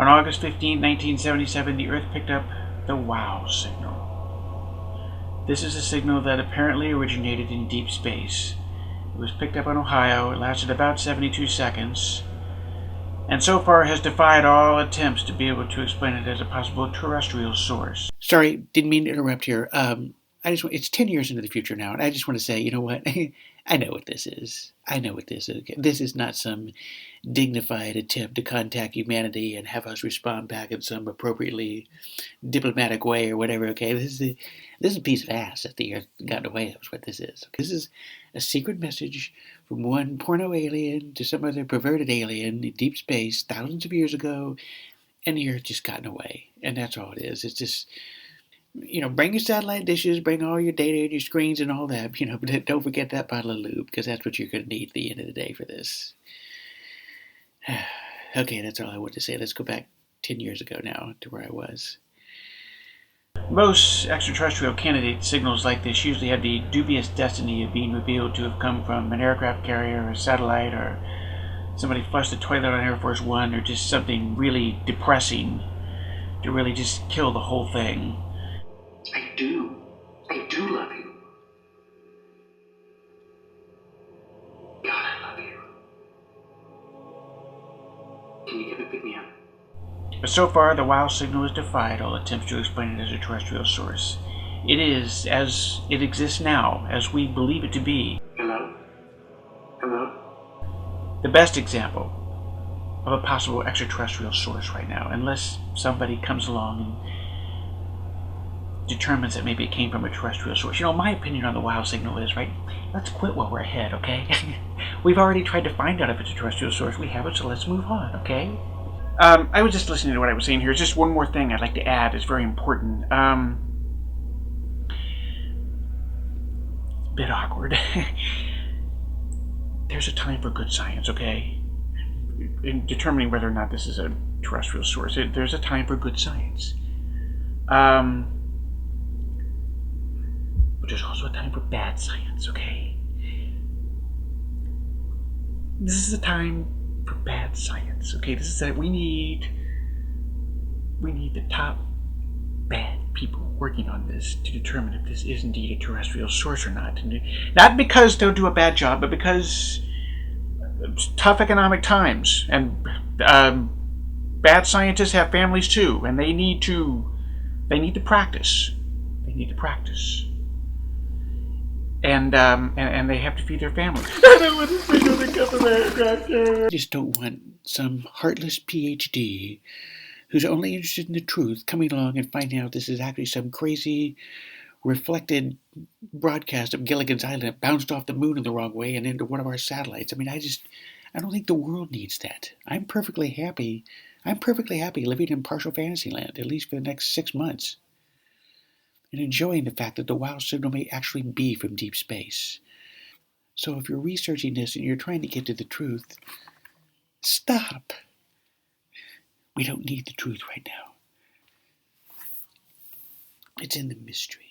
On August 15, 1977, the Earth picked up the WOW signal. This is a signal that apparently originated in deep space. It was picked up in Ohio. It lasted about 72 seconds, and so far has defied all attempts to be able to explain it as a possible terrestrial source. Sorry, didn't mean to interrupt here. It's 10 years into the future now, and I just want to say, you know what? I know what this is. I know what this is. This is not some dignified attempt to contact humanity and have us respond back in some appropriately diplomatic way or whatever. Okay, this is a piece of ass that the Earth got away. That's what this is. Okay? This is a secret message from one porno alien to some other perverted alien in deep space thousands of years ago, and the Earth just gotten away. And that's all it is. It's just, bring your satellite dishes, bring all your data and your screens and all that, but don't forget that bottle of lube, because that's what you're going to need at the end of the day for this. Okay, that's all I want to say. Let's go back 10 years ago now to where I was. Most extraterrestrial candidate signals like this usually have the dubious destiny of being revealed to have come from an aircraft carrier, or a satellite, or somebody flushed the toilet on Air Force One, or just something really depressing to really just kill the whole thing. I do love you. God, I love you. Can you come and pick me up? But so far, the WOW signal has defied all attempts to explain it as a terrestrial source. It is, as it exists now, as we believe it to be, Hello? the best example of a possible extraterrestrial source right now, unless somebody comes along and determines that maybe it came from a terrestrial source. My opinion on the WOW signal is, right, let's quit while we're ahead, okay? We've already tried to find out if it's a terrestrial source. We haven't, so let's move on, okay? I was just listening to what I was saying here. Just one more thing I'd like to add. It's very important. It's a bit awkward. There's a time for good science, okay? In determining whether or not this is a terrestrial source, there's a time for good science. But there's also a time for bad science, okay? This is a time for bad science, okay? This is that we need the top bad people working on this to determine if this is indeed a terrestrial source or not. And not because they'll do a bad job, but because tough economic times, and bad scientists have families too, and they need to practice. They need to practice. And they have to feed their families. I don't want to speak on the government. I just don't want some heartless PhD who's only interested in the truth coming along and finding out this is actually some crazy reflected broadcast of Gilligan's Island that bounced off the moon in the wrong way and into one of our satellites. I don't think the world needs that. I'm perfectly happy living in partial fantasy land, at least for the next 6 months, and enjoying the fact that the WOW signal may actually be from deep space. So if you're researching this and you're trying to get to the truth, stop. We don't need the truth right now. It's in the mystery.